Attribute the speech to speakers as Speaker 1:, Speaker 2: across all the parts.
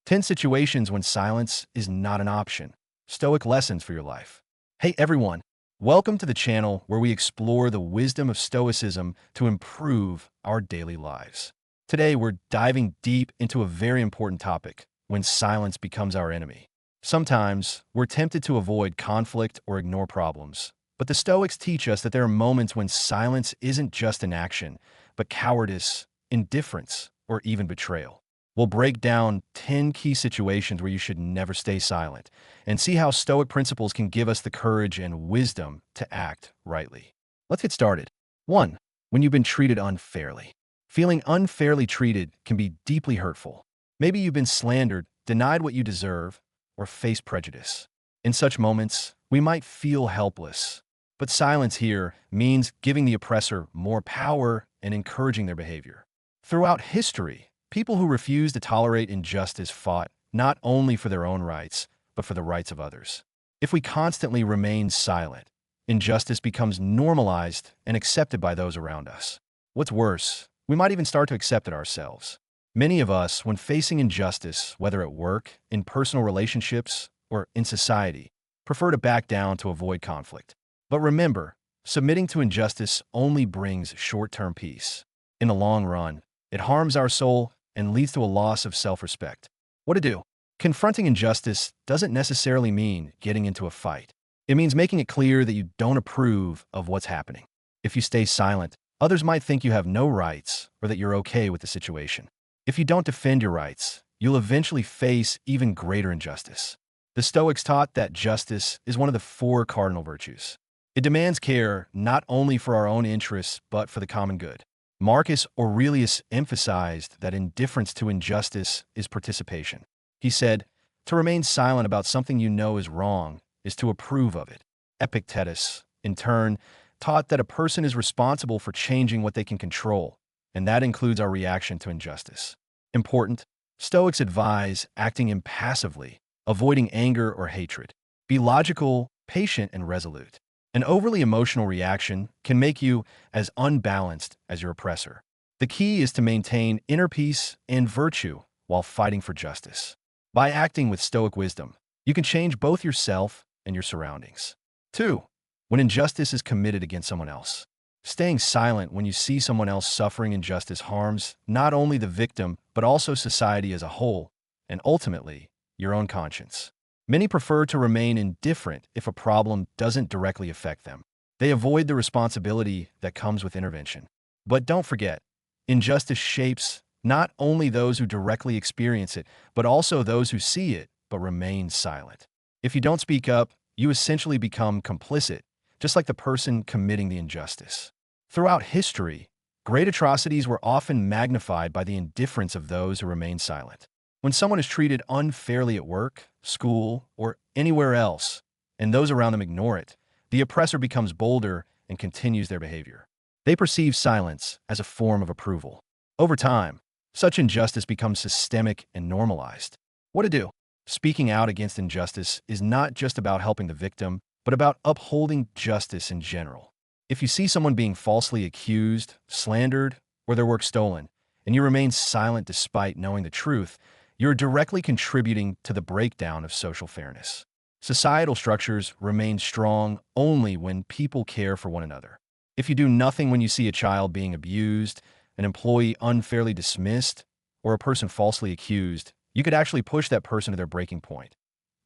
Speaker 1: 10 situations when silence is not an option. Stoic lessons for your life. Hey everyone, welcome to the channel where we explore the wisdom of Stoicism to improve our daily lives. Today we're diving deep into a very important topic, when silence becomes our enemy. Sometimes we're tempted to avoid conflict or ignore problems, but the Stoics teach us that there are moments when silence isn't just an action, but cowardice, indifference, or even betrayal. We'll break down 10 key situations where you should never stay silent and see how Stoic principles can give us the courage and wisdom to act rightly. Let's get started. 1. When you've been treated unfairly. Feeling unfairly treated can be deeply hurtful. Maybe you've been slandered, denied what you deserve, or faced prejudice. In such moments, we might feel helpless. But silence here means giving the oppressor more power and encouraging their behavior. Throughout history, people who refuse to tolerate injustice fought not only for their own rights, but for the rights of others. If we constantly remain silent, injustice becomes normalized and accepted by those around us. What's worse, we might even start to accept it ourselves. Many of us, when facing injustice, whether at work, in personal relationships, or in society, prefer to back down to avoid conflict. But remember, submitting to injustice only brings short-term peace. In the long run, it harms our soul and leads to a loss of self-respect. What to do? Confronting injustice doesn't necessarily mean getting into a fight. It means making it clear that you don't approve of what's happening. If you stay silent, others might think you have no rights or that you're okay with the situation. If you don't defend your rights, you'll eventually face even greater injustice. The Stoics taught that justice is one of the 4 cardinal virtues. It demands care not only for our own interests, but for the common good. Marcus Aurelius emphasized that indifference to injustice is participation. He said, "To remain silent about something you know is wrong is to approve of it." Epictetus, in turn, taught that a person is responsible for changing what they can control, and that includes our reaction to injustice. Important, Stoics advise acting impassively, avoiding anger or hatred. Be logical, patient, and resolute. An overly emotional reaction can make you as unbalanced as your oppressor. The key is to maintain inner peace and virtue while fighting for justice. By acting with Stoic wisdom, you can change both yourself and your surroundings. 2. When injustice is committed against someone else. Staying silent when you see someone else suffering injustice harms not only the victim, but also society as a whole, and ultimately, your own conscience. Many prefer to remain indifferent if a problem doesn't directly affect them. They avoid the responsibility that comes with intervention. But don't forget, injustice shapes not only those who directly experience it, but also those who see it but remain silent. If you don't speak up, you essentially become complicit, just like the person committing the injustice. Throughout history, great atrocities were often magnified by the indifference of those who remain silent. When someone is treated unfairly at work, school, or anywhere else, and those around them ignore it, the oppressor becomes bolder and continues their behavior. They perceive silence as a form of approval. Over time, such injustice becomes systemic and normalized. What to do? Speaking out against injustice is not just about helping the victim, but about upholding justice in general. If you see someone being falsely accused, slandered, or their work stolen, and you remain silent despite knowing the truth, you're directly contributing to the breakdown of social fairness. Societal structures remain strong only when people care for one another. If you do nothing when you see a child being abused, an employee unfairly dismissed, or a person falsely accused, you could actually push that person to their breaking point.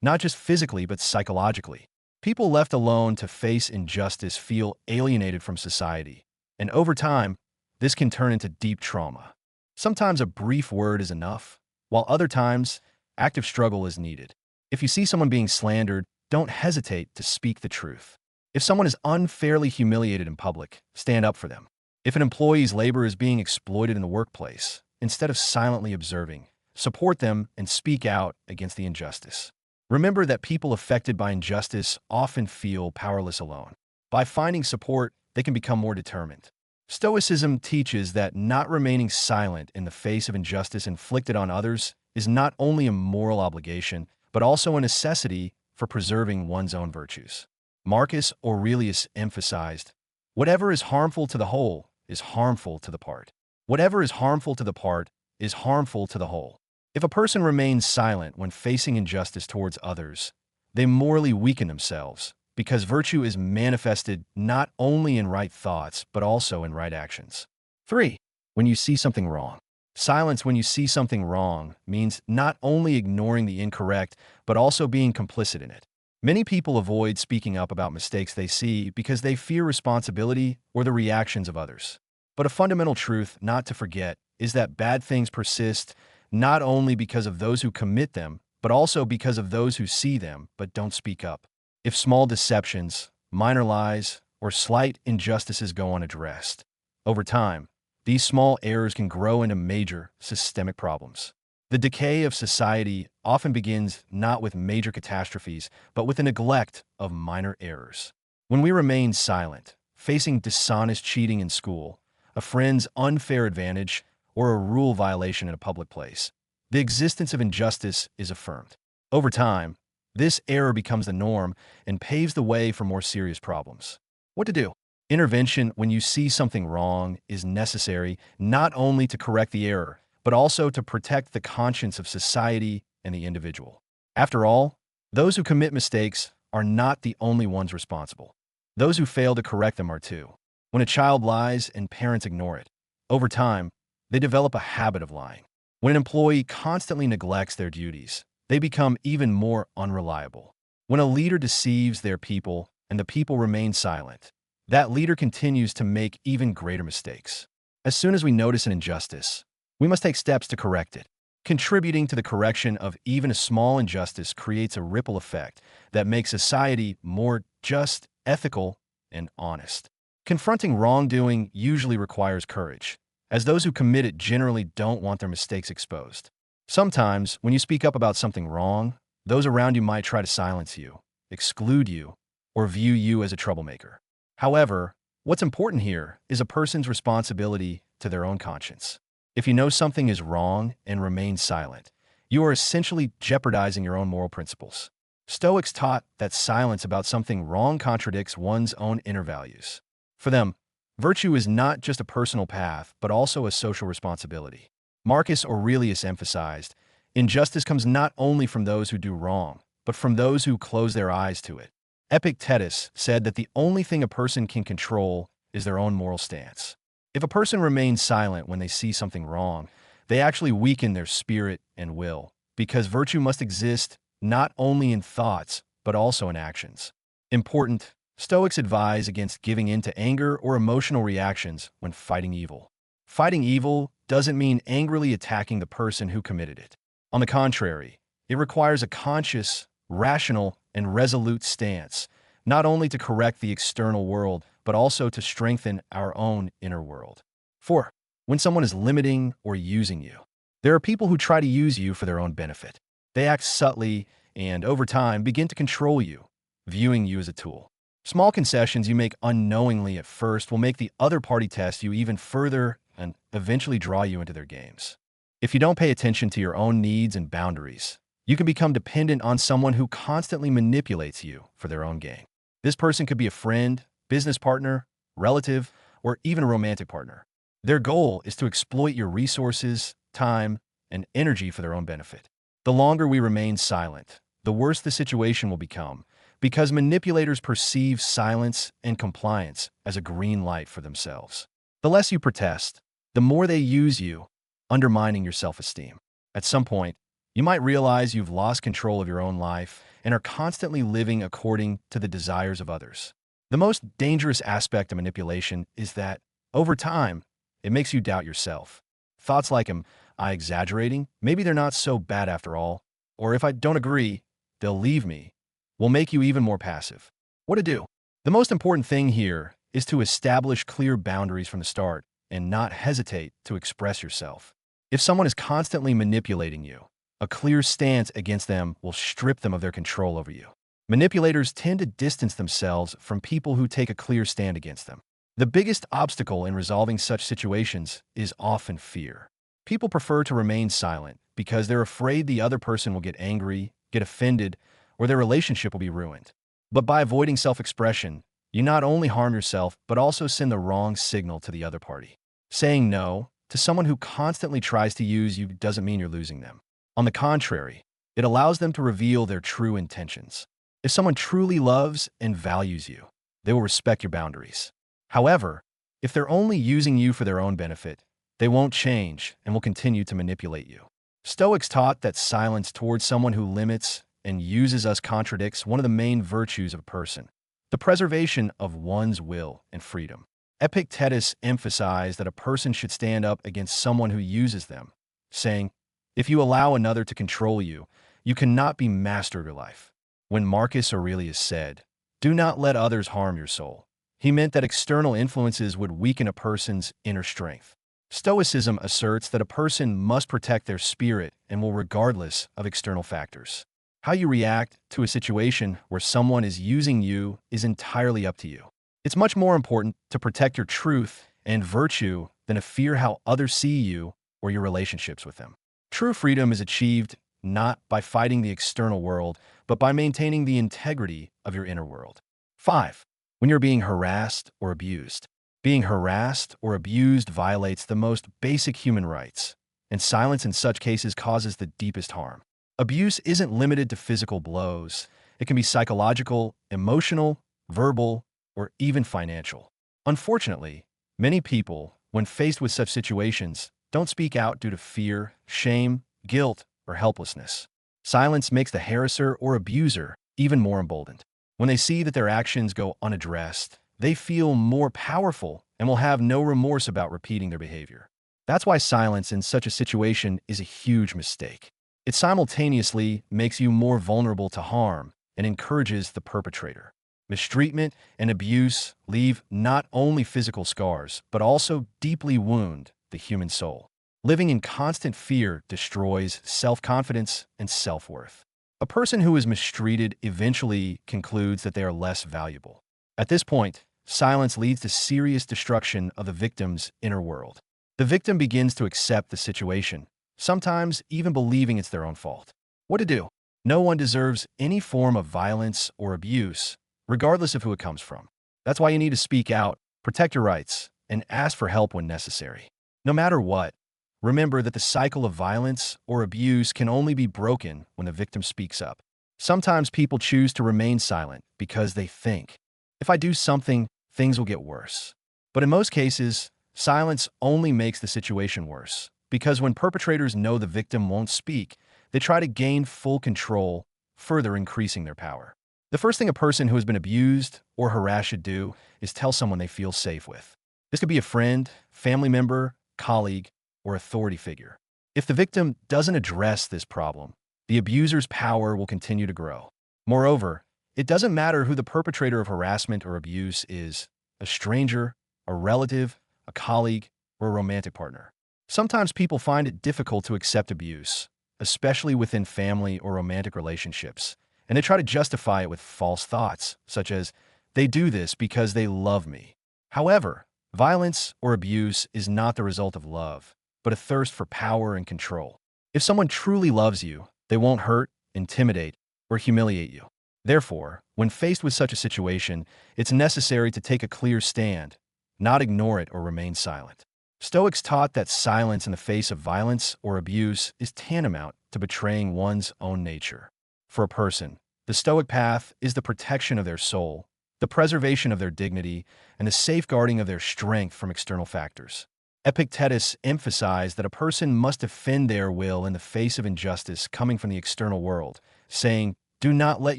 Speaker 1: Not just physically, but psychologically. People left alone to face injustice feel alienated from society, and over time, this can turn into deep trauma. Sometimes a brief word is enough, while other times, active struggle is needed. If you see someone being slandered, don't hesitate to speak the truth. If someone is unfairly humiliated in public, stand up for them. If an employee's labor is being exploited in the workplace, instead of silently observing, support them and speak out against the injustice. Remember that people affected by injustice often feel powerless alone. By finding support, they can become more determined. Stoicism teaches that not remaining silent in the face of injustice inflicted on others is not only a moral obligation, but also a necessity for preserving one's own virtues. Marcus Aurelius emphasized, "Whatever is harmful to the whole is harmful to the part. Whatever is harmful to the part is harmful to the whole." If a person remains silent when facing injustice towards others, they morally weaken themselves because virtue is manifested not only in right thoughts but also in right actions. 3. When you see something wrong. Silence when you see something wrong means not only ignoring the incorrect but also being complicit in it. Many people avoid speaking up about mistakes they see because they fear responsibility or the reactions of others. But a fundamental truth not to forget is that bad things persist not only because of those who commit them, but also because of those who see them but don't speak up. If small deceptions, minor lies, or slight injustices go unaddressed, over time, these small errors can grow into major systemic problems. The decay of society often begins not with major catastrophes, but with the neglect of minor errors. When we remain silent, facing dishonest cheating in school, a friend's unfair advantage, or a rule violation in a public place, the existence of injustice is affirmed. Over time, this error becomes the norm and paves the way for more serious problems. What to do? Intervention when you see something wrong is necessary not only to correct the error, but also to protect the conscience of society and the individual. After all, those who commit mistakes are not the only ones responsible. Those who fail to correct them are too. When a child lies and parents ignore it, over time, they develop a habit of lying. When an employee constantly neglects their duties, they become even more unreliable. When a leader deceives their people and the people remain silent, that leader continues to make even greater mistakes. As soon as we notice an injustice, we must take steps to correct it. Contributing to the correction of even a small injustice creates a ripple effect that makes society more just, ethical, and honest. Confronting wrongdoing usually requires courage, as those who commit it generally don't want their mistakes exposed. Sometimes, when you speak up about something wrong, those around you might try to silence you, exclude you, or view you as a troublemaker. However, what's important here is a person's responsibility to their own conscience. If you know something is wrong and remain silent, you are essentially jeopardizing your own moral principles. Stoics taught that silence about something wrong contradicts one's own inner values. For them, virtue is not just a personal path, but also a social responsibility. Marcus Aurelius emphasized, injustice comes not only from those who do wrong, but from those who close their eyes to it. Epictetus said that the only thing a person can control is their own moral stance. If a person remains silent when they see something wrong, they actually weaken their spirit and will, because virtue must exist not only in thoughts, but also in actions. Important, Stoics advise against giving in to anger or emotional reactions when fighting evil. Fighting evil doesn't mean angrily attacking the person who committed it. On the contrary, it requires a conscious, rational, and resolute stance, not only to correct the external world, but also to strengthen our own inner world. 4. When someone is limiting or using you. There are people who try to use you for their own benefit. They act subtly and, over time, begin to control you, viewing you as a tool. Small concessions you make unknowingly at first will make the other party test you even further and eventually draw you into their games. If you don't pay attention to your own needs and boundaries, you can become dependent on someone who constantly manipulates you for their own gain. This person could be a friend, business partner, relative, or even a romantic partner. Their goal is to exploit your resources, time, and energy for their own benefit. The longer we remain silent, the worse the situation will become, because manipulators perceive silence and compliance as a green light for themselves. The less you protest, the more they use you, undermining your self-esteem. At some point, you might realize you've lost control of your own life and are constantly living according to the desires of others. The most dangerous aspect of manipulation is that, over time, it makes you doubt yourself. Thoughts like, am I exaggerating? Maybe they're not so bad after all. Or if I don't agree, they'll leave me, will make you even more passive. What to do? The most important thing here is to establish clear boundaries from the start and not hesitate to express yourself. If someone is constantly manipulating you, a clear stance against them will strip them of their control over you. Manipulators tend to distance themselves from people who take a clear stand against them. The biggest obstacle in resolving such situations is often fear. People prefer to remain silent because they're afraid the other person will get angry, get offended, or their relationship will be ruined. But by avoiding self-expression, you not only harm yourself, but also send the wrong signal to the other party. Saying no to someone who constantly tries to use you doesn't mean you're losing them. On the contrary, it allows them to reveal their true intentions. If someone truly loves and values you, they will respect your boundaries. However, if they're only using you for their own benefit, they won't change and will continue to manipulate you. Stoics taught that silence towards someone who limits and uses us contradicts one of the main virtues of a person, the preservation of one's will and freedom. Epictetus emphasized that a person should stand up against someone who uses them, saying, "If you allow another to control you, you cannot be master of your life." When Marcus Aurelius said, "Do not let others harm your soul," he meant that external influences would weaken a person's inner strength. Stoicism asserts that a person must protect their spirit and will regardless of external factors. How you react to a situation where someone is using you is entirely up to you. It's much more important to protect your truth and virtue than to fear how others see you or your relationships with them. True freedom is achieved not by fighting the external world, but by maintaining the integrity of your inner world. 5. When you're being harassed or abused. Being harassed or abused violates the most basic human rights, and silence in such cases causes the deepest harm. Abuse isn't limited to physical blows. It can be psychological, emotional, verbal, or even financial. Unfortunately, many people, when faced with such situations, don't speak out due to fear, shame, guilt, or helplessness. Silence makes the harasser or abuser even more emboldened. When they see that their actions go unaddressed, they feel more powerful and will have no remorse about repeating their behavior. That's why silence in such a situation is a huge mistake. It simultaneously makes you more vulnerable to harm and encourages the perpetrator. Mistreatment and abuse leave not only physical scars, but also deeply wound the human soul. Living in constant fear destroys self-confidence and self-worth. A person who is mistreated eventually concludes that they are less valuable. At this point, silence leads to serious destruction of the victim's inner world. The victim begins to accept the situation, sometimes even believing it's their own fault. What to do? No one deserves any form of violence or abuse, regardless of who it comes from. That's why you need to speak out, protect your rights, and ask for help when necessary. No matter what, remember that the cycle of violence or abuse can only be broken when the victim speaks up. Sometimes people choose to remain silent because they think, if I do something, things will get worse. But in most cases, silence only makes the situation worse, because when perpetrators know the victim won't speak, they try to gain full control, further increasing their power. The first thing a person who has been abused or harassed should do is tell someone they feel safe with. This could be a friend, family member, colleague, or authority figure. If the victim doesn't address this problem, the abuser's power will continue to grow. Moreover, it doesn't matter who the perpetrator of harassment or abuse is, a stranger, a relative, a colleague, or a romantic partner. Sometimes people find it difficult to accept abuse, especially within family or romantic relationships, and they try to justify it with false thoughts, such as, they do this because they love me. However, violence or abuse is not the result of love, but a thirst for power and control. If someone truly loves you, they won't hurt, intimidate, or humiliate you. Therefore, when faced with such a situation, it's necessary to take a clear stand, not ignore it or remain silent. Stoics taught that silence in the face of violence or abuse is tantamount to betraying one's own nature. For a person, the Stoic path is the protection of their soul, the preservation of their dignity, and the safeguarding of their strength from external factors. Epictetus emphasized that a person must defend their will in the face of injustice coming from the external world, saying, "Do not let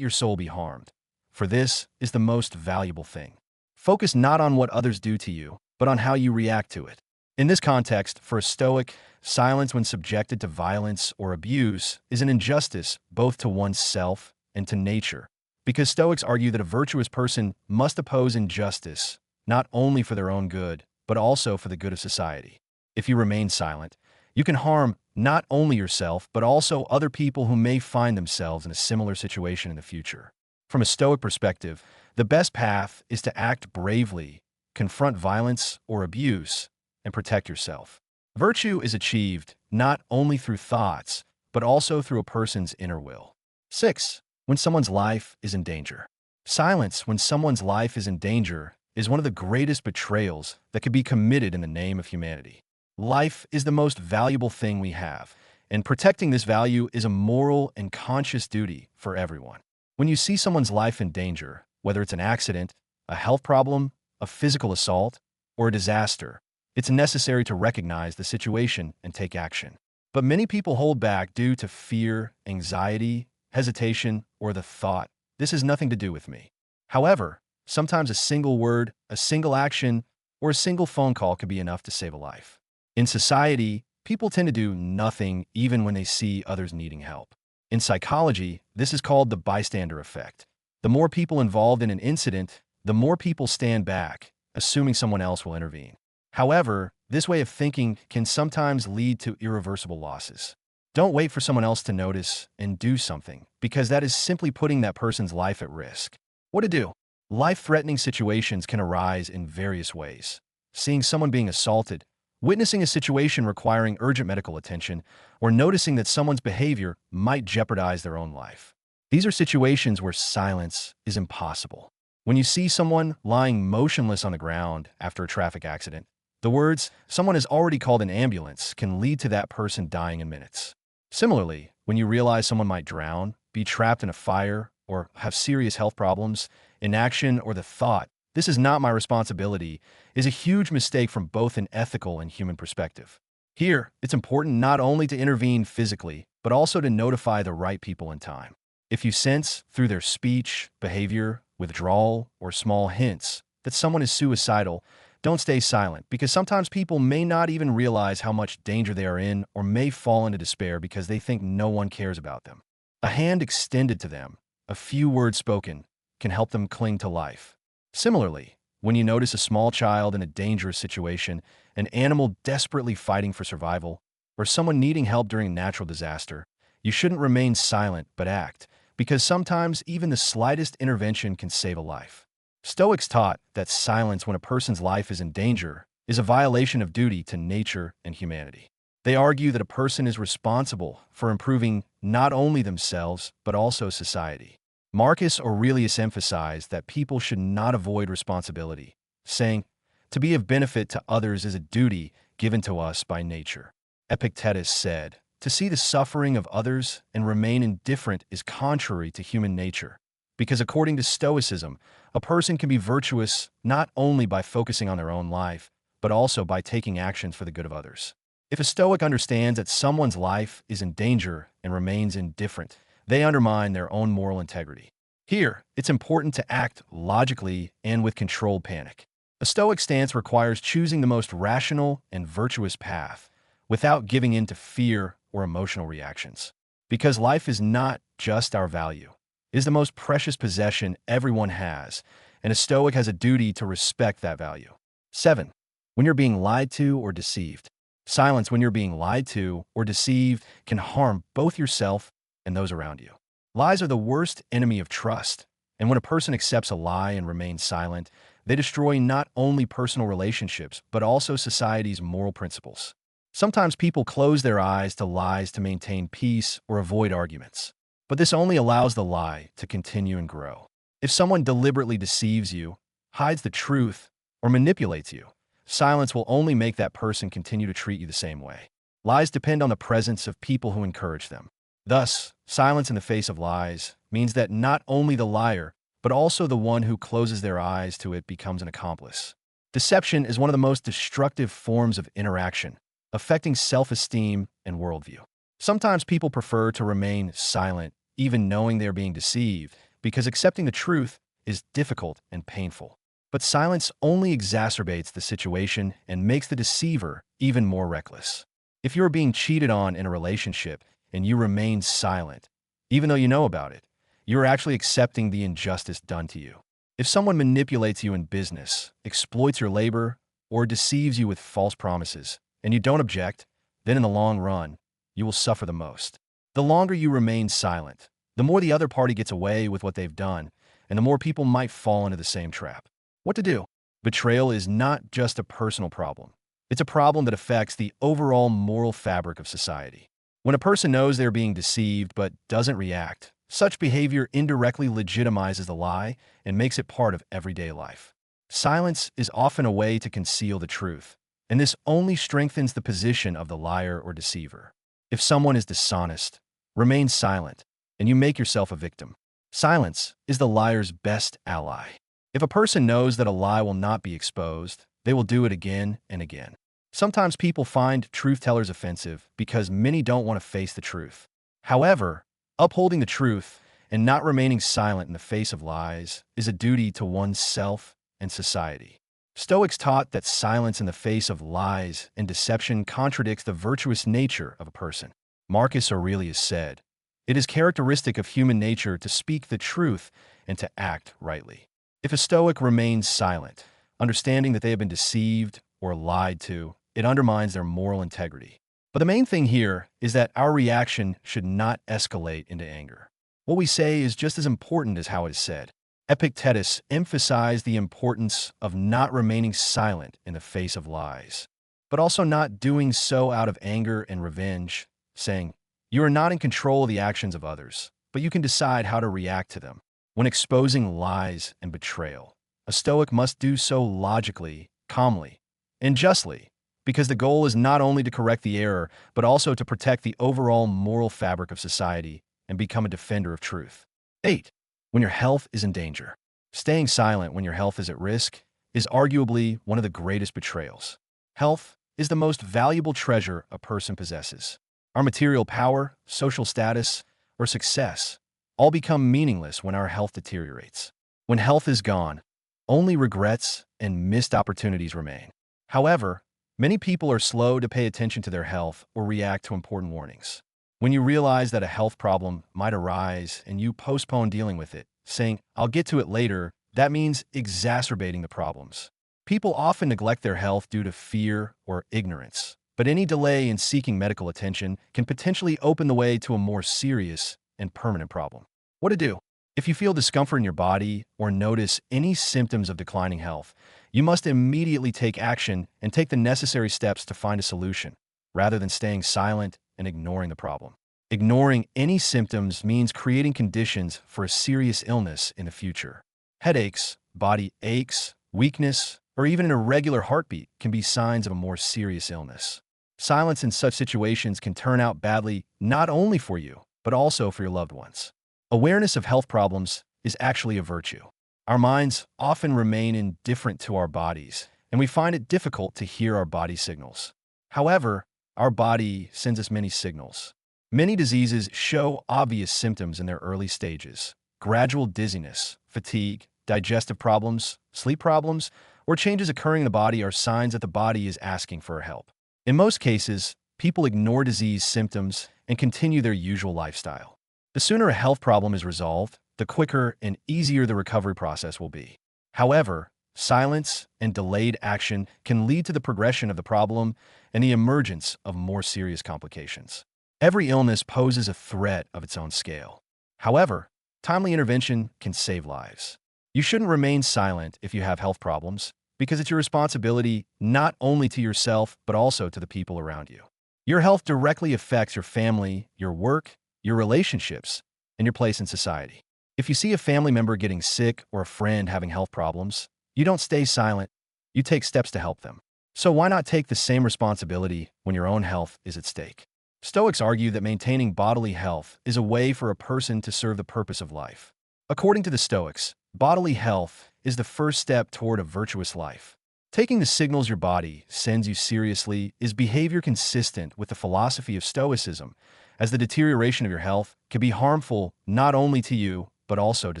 Speaker 1: your soul be harmed, for this is the most valuable thing." Focus not on what others do to you, but on how you react to it. In this context, for a Stoic, silence when subjected to violence or abuse is an injustice both to oneself and to nature, because Stoics argue that a virtuous person must oppose injustice, not only for their own good, but also for the good of society. If you remain silent, you can harm not only yourself, but also other people who may find themselves in a similar situation in the future. From a Stoic perspective, the best path is to act bravely, confront violence or abuse, and protect yourself. Virtue is achieved not only through thoughts, but also through a person's inner will. 6. When someone's life is in danger. Silence when someone's life is in danger is one of the greatest betrayals that could be committed in the name of humanity. Life is the most valuable thing we have, and protecting this value is a moral and conscious duty for everyone. When you see someone's life in danger, whether it's an accident, a health problem, a physical assault, or a disaster, it's necessary to recognize the situation and take action. But many people hold back due to fear, anxiety, hesitation, or the thought, "This has nothing to do with me." However, sometimes a single word, a single action, or a single phone call could be enough to save a life. In society, people tend to do nothing even when they see others needing help. In psychology, this is called the bystander effect. The more people involved in an incident, the more people stand back, assuming someone else will intervene. However, this way of thinking can sometimes lead to irreversible losses. Don't wait for someone else to notice and do something, because that is simply putting that person's life at risk. What to do? Life-threatening situations can arise in various ways. Seeing someone being assaulted, witnessing a situation requiring urgent medical attention, or noticing that someone's behavior might jeopardize their own life. These are situations where silence is impossible. When you see someone lying motionless on the ground after a traffic accident, the words, "Someone has already called an ambulance," can lead to that person dying in minutes. Similarly, when you realize someone might drown, be trapped in a fire, or have serious health problems, inaction or the thought, "This is not my responsibility," is a huge mistake from both an ethical and human perspective. Here, it's important not only to intervene physically, but also to notify the right people in time. If you sense, through their speech, behavior, withdrawal, or small hints, that someone is suicidal, don't stay silent, because sometimes people may not even realize how much danger they are in or may fall into despair because they think no one cares about them. A hand extended to them, a few words spoken, can help them cling to life. Similarly, when you notice a small child in a dangerous situation, an animal desperately fighting for survival, or someone needing help during a natural disaster, you shouldn't remain silent but act, because sometimes even the slightest intervention can save a life. Stoics taught that silence when a person's life is in danger is a violation of duty to nature and humanity. They argue that a person is responsible for improving not only themselves, but also society. Marcus Aurelius emphasized that people should not avoid responsibility, saying, "To be of benefit to others is a duty given to us by nature." Epictetus said, "To see the suffering of others and remain indifferent is contrary to human nature," because according to Stoicism, a person can be virtuous not only by focusing on their own life, but also by taking actions for the good of others. If a Stoic understands that someone's life is in danger and remains indifferent, they undermine their own moral integrity. Here, it's important to act logically and with controlled panic. A Stoic stance requires choosing the most rational and virtuous path without giving in to fear or emotional reactions. Because life is not just our value. It is the most precious possession everyone has, and a Stoic has a duty to respect that value. 7. When you're being lied to or deceived. Silence when you're being lied to or deceived can harm both yourself and those around you. Lies are the worst enemy of trust, and when a person accepts a lie and remains silent, they destroy not only personal relationships, but also society's moral principles. Sometimes people close their eyes to lies to maintain peace or avoid arguments. But this only allows the lie to continue and grow. If someone deliberately deceives you, hides the truth, or manipulates you, silence will only make that person continue to treat you the same way. Lies depend on the presence of people who encourage them. Thus, silence in the face of lies means that not only the liar, but also the one who closes their eyes to it becomes an accomplice. Deception is one of the most destructive forms of interaction, affecting self-esteem and worldview. Sometimes people prefer to remain silent even knowing they are being deceived, because accepting the truth is difficult and painful. But silence only exacerbates the situation and makes the deceiver even more reckless. If you are being cheated on in a relationship and you remain silent, even though you know about it, you are actually accepting the injustice done to you. If someone manipulates you in business, exploits your labor, or deceives you with false promises, and you don't object, then in the long run, you will suffer the most. The longer you remain silent, the more the other party gets away with what they've done, and the more people might fall into the same trap. What to do? Betrayal is not just a personal problem. It's a problem that affects the overall moral fabric of society. When a person knows they're being deceived but doesn't react, such behavior indirectly legitimizes the lie and makes it part of everyday life. Silence is often a way to conceal the truth, and this only strengthens the position of the liar or deceiver. If someone is dishonest, remain silent, and you make yourself a victim. Silence is the liar's best ally. If a person knows that a lie will not be exposed, they will do it again and again. Sometimes people find truth-tellers offensive because many don't want to face the truth. However, upholding the truth and not remaining silent in the face of lies is a duty to oneself and society. Stoics taught that silence in the face of lies and deception contradicts the virtuous nature of a person. Marcus Aurelius said, "It is characteristic of human nature to speak the truth and to act rightly." If a Stoic remains silent, understanding that they have been deceived or lied to, it undermines their moral integrity. But the main thing here is that our reaction should not escalate into anger. What we say is just as important as how it is said. Epictetus emphasized the importance of not remaining silent in the face of lies, but also not doing so out of anger and revenge, saying, "You are not in control of the actions of others, but you can decide how to react to them." When exposing lies and betrayal, a Stoic must do so logically, calmly, and justly, because the goal is not only to correct the error, but also to protect the overall moral fabric of society and become a defender of truth. 8. When your health is in danger. Staying silent when your health is at risk is arguably one of the greatest betrayals. Health is the most valuable treasure a person possesses. Our material power, social status, or success all become meaningless when our health deteriorates. When health is gone, only regrets and missed opportunities remain. However, many people are slow to pay attention to their health or react to important warnings. When you realize that a health problem might arise and you postpone dealing with it, saying, "I'll get to it later," that means exacerbating the problems. People often neglect their health due to fear or ignorance, but any delay in seeking medical attention can potentially open the way to a more serious and permanent problem. What to do? If you feel discomfort in your body or notice any symptoms of declining health, you must immediately take action and take the necessary steps to find a solution, rather than staying silent and ignoring the problem. Ignoring any symptoms means creating conditions for a serious illness in the future. Headaches, body aches, weakness, or even an irregular heartbeat can be signs of a more serious illness. Silence in such situations can turn out badly not only for you, but also for your loved ones. Awareness of health problems is actually a virtue. Our minds often remain indifferent to our bodies, and we find it difficult to hear our body signals. However, our body sends us many signals. Many diseases show obvious symptoms in their early stages. Gradual dizziness, fatigue, digestive problems, sleep problems, or changes occurring in the body are signs that the body is asking for help. In most cases, people ignore disease symptoms and continue their usual lifestyle. The sooner a health problem is resolved, the quicker and easier the recovery process will be. However, silence and delayed action can lead to the progression of the problem and the emergence of more serious complications. Every illness poses a threat of its own scale. However, timely intervention can save lives. You shouldn't remain silent if you have health problems, because it's your responsibility not only to yourself, but also to the people around you. Your health directly affects your family, your work, your relationships, and your place in society. If you see a family member getting sick or a friend having health problems, you don't stay silent, you take steps to help them. So why not take the same responsibility when your own health is at stake? Stoics argue that maintaining bodily health is a way for a person to serve the purpose of life. According to the Stoics, bodily health is the first step toward a virtuous life. Taking the signals your body sends you seriously is behavior consistent with the philosophy of Stoicism, as the deterioration of your health can be harmful not only to you, but also to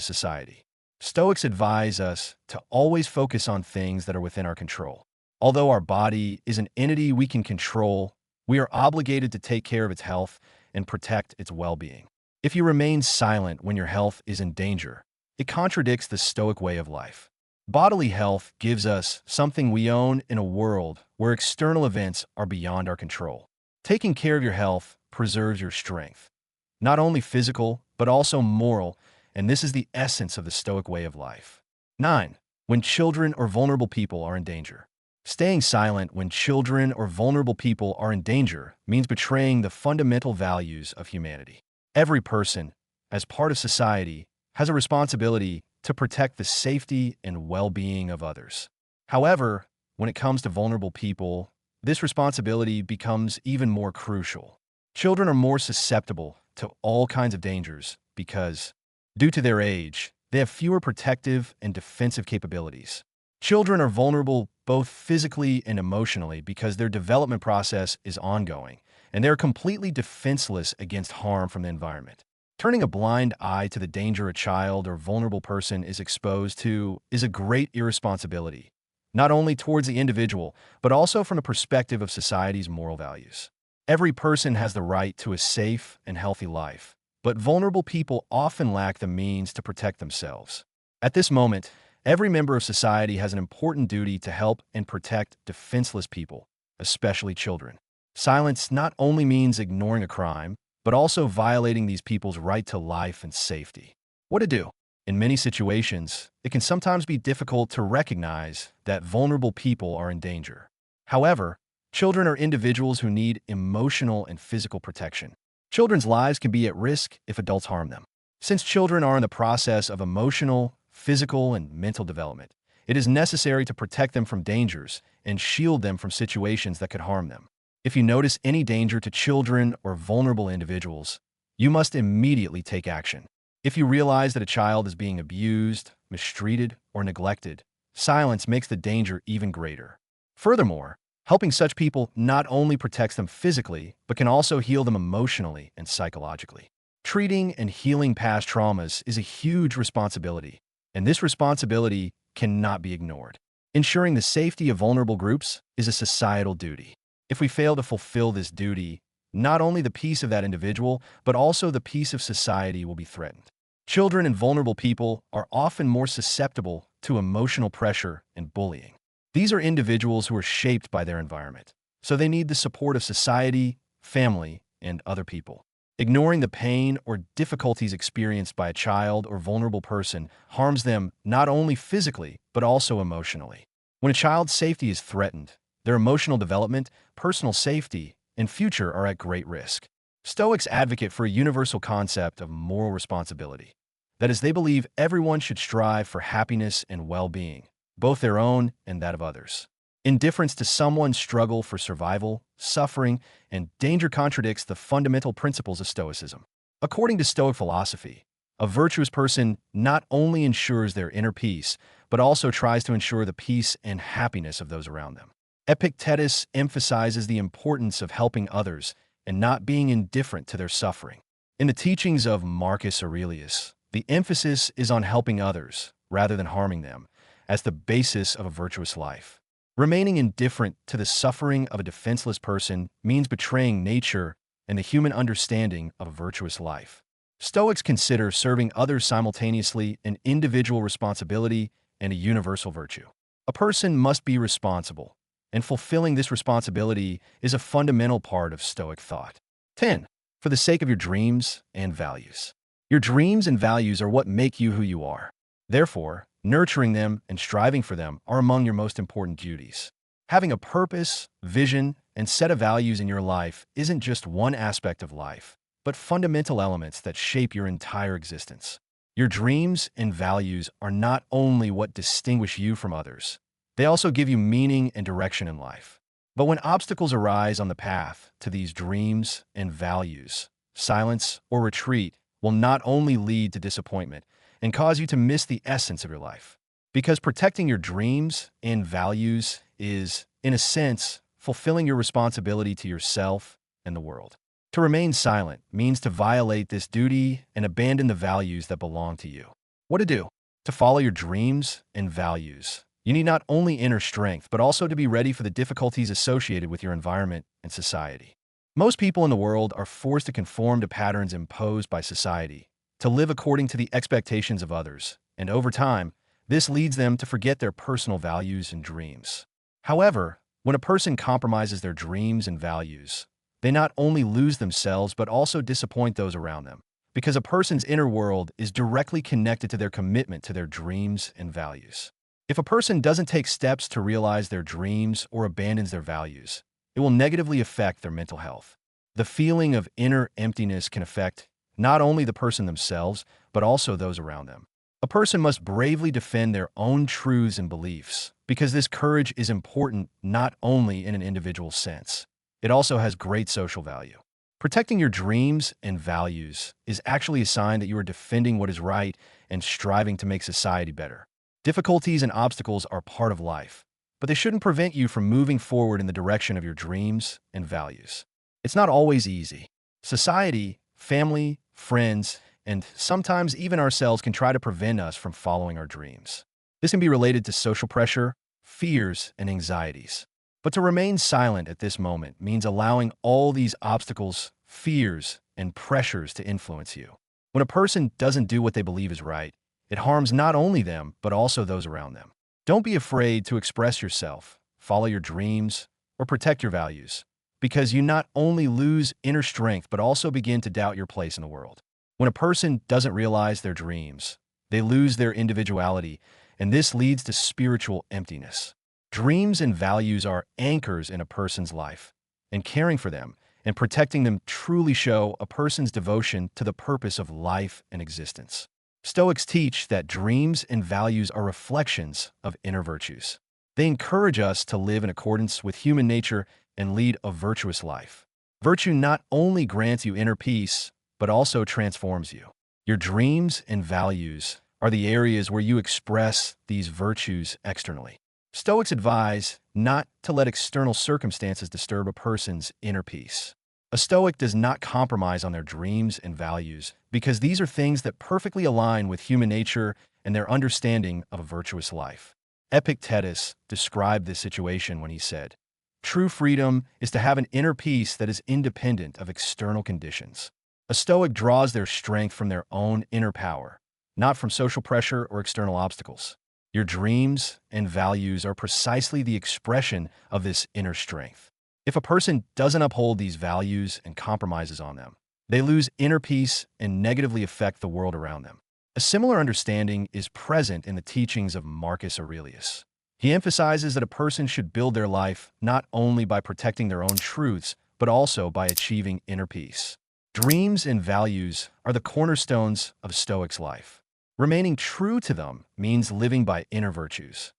Speaker 1: society. Stoics advise us to always focus on things that are within our control. Although our body is an entity we can control, we are obligated to take care of its health and protect its well-being. If you remain silent when your health is in danger, it contradicts the Stoic way of life. Bodily health gives us something we own in a world where external events are beyond our control. Taking care of your health preserves your strength, not only physical, but also moral, and this is the essence of the Stoic way of life. 9. When children or vulnerable people are in danger. Staying silent when children or vulnerable people are in danger means betraying the fundamental values of humanity. Every person, as part of society, has a responsibility to protect the safety and well-being of others. However, when it comes to vulnerable people, this responsibility becomes even more crucial. Children are more susceptible to all kinds of dangers because, due to their age, they have fewer protective and defensive capabilities. Children are vulnerable both physically and emotionally because their development process is ongoing, and they're completely defenseless against harm from the environment. Turning a blind eye to the danger a child or vulnerable person is exposed to is a great irresponsibility, not only towards the individual, but also from the perspective of society's moral values. Every person has the right to a safe and healthy life, but vulnerable people often lack the means to protect themselves. At this moment, every member of society has an important duty to help and protect defenseless people, especially children. Silence not only means ignoring a crime, but also violating these people's right to life and safety. What to do? In many situations, it can sometimes be difficult to recognize that vulnerable people are in danger. However, children are individuals who need emotional and physical protection. Children's lives can be at risk if adults harm them. Since children are in the process of emotional, physical, and mental development, it is necessary to protect them from dangers and shield them from situations that could harm them. If you notice any danger to children or vulnerable individuals, you must immediately take action. If you realize that a child is being abused, mistreated, or neglected, silence makes the danger even greater. Furthermore, helping such people not only protects them physically, but can also heal them emotionally and psychologically. Treating and healing past traumas is a huge responsibility, and this responsibility cannot be ignored. Ensuring the safety of vulnerable groups is a societal duty. If we fail to fulfill this duty, not only the peace of that individual, but also the peace of society will be threatened. Children and vulnerable people are often more susceptible to emotional pressure and bullying. These are individuals who are shaped by their environment, so they need the support of society, family, and other people. Ignoring the pain or difficulties experienced by a child or vulnerable person harms them not only physically, but also emotionally. When a child's safety is threatened, their emotional development, personal safety, and future are at great risk. Stoics advocate for a universal concept of moral responsibility. That is, they believe everyone should strive for happiness and well-being, both their own and that of others. Indifference to someone's struggle for survival, suffering, and danger contradicts the fundamental principles of Stoicism. According to Stoic philosophy, a virtuous person not only ensures their inner peace, but also tries to ensure the peace and happiness of those around them. Epictetus emphasizes the importance of helping others and not being indifferent to their suffering. In the teachings of Marcus Aurelius, the emphasis is on helping others rather than harming them as the basis of a virtuous life. Remaining indifferent to the suffering of a defenseless person means betraying nature and the human understanding of a virtuous life. Stoics consider serving others simultaneously an individual responsibility and a universal virtue. A person must be responsible, and fulfilling this responsibility is a fundamental part of Stoic thought. 10. For the sake of your dreams and values. Your dreams and values are what make you who you are. Therefore, nurturing them and striving for them are among your most important duties. Having a purpose, vision, and set of values in your life isn't just one aspect of life, but fundamental elements that shape your entire existence. Your dreams and values are not only what distinguish you from others, they also give you meaning and direction in life. But when obstacles arise on the path to these dreams and values, silence or retreat will not only lead to disappointment and cause you to miss the essence of your life. Because protecting your dreams and values is, in a sense, fulfilling your responsibility to yourself and the world. To remain silent means to violate this duty and abandon the values that belong to you. What to do? To follow your dreams and values, you need not only inner strength, but also to be ready for the difficulties associated with your environment and society. Most people in the world are forced to conform to patterns imposed by society, to live according to the expectations of others, and over time, this leads them to forget their personal values and dreams. However, when a person compromises their dreams and values, they not only lose themselves but also disappoint those around them, because a person's inner world is directly connected to their commitment to their dreams and values. If a person doesn't take steps to realize their dreams or abandons their values, it will negatively affect their mental health. The feeling of inner emptiness can affect not only the person themselves, but also those around them. A person must bravely defend their own truths and beliefs, because this courage is important not only in an individual sense, it also has great social value. Protecting your dreams and values is actually a sign that you are defending what is right and striving to make society better. Difficulties and obstacles are part of life, but they shouldn't prevent you from moving forward in the direction of your dreams and values. It's not always easy. Society, family, friends, and sometimes even ourselves can try to prevent us from following our dreams. This can be related to social pressure, fears, and anxieties. But to remain silent at this moment means allowing all these obstacles, fears, and pressures to influence you. When a person doesn't do what they believe is right, it harms not only them, but also those around them. Don't be afraid to express yourself, follow your dreams, or protect your values, because you not only lose inner strength, but also begin to doubt your place in the world. When a person doesn't realize their dreams, they lose their individuality, and this leads to spiritual emptiness. Dreams and values are anchors in a person's life, and caring for them and protecting them truly show a person's devotion to the purpose of life and existence. Stoics teach that dreams and values are reflections of inner virtues. They encourage us to live in accordance with human nature and lead a virtuous life. Virtue not only grants you inner peace, but also transforms you. Your dreams and values are the areas where you express these virtues externally. Stoics advise not to let external circumstances disturb a person's inner peace. A Stoic does not compromise on their dreams and values because these are things that perfectly align with human nature and their understanding of a virtuous life. Epictetus described this situation when he said, "True freedom is to have an inner peace that is independent of external conditions." A Stoic draws their strength from their own inner power, not from social pressure or external obstacles. Your dreams and values are precisely the expression of this inner strength. If a person doesn't uphold these values and compromises on them, they lose inner peace and negatively affect the world around them. A similar understanding is present in the teachings of Marcus Aurelius. He emphasizes that a person should build their life not only by protecting their own truths, but also by achieving inner peace. Dreams and values are the cornerstones of Stoics' life. Remaining true to them means living by inner virtues.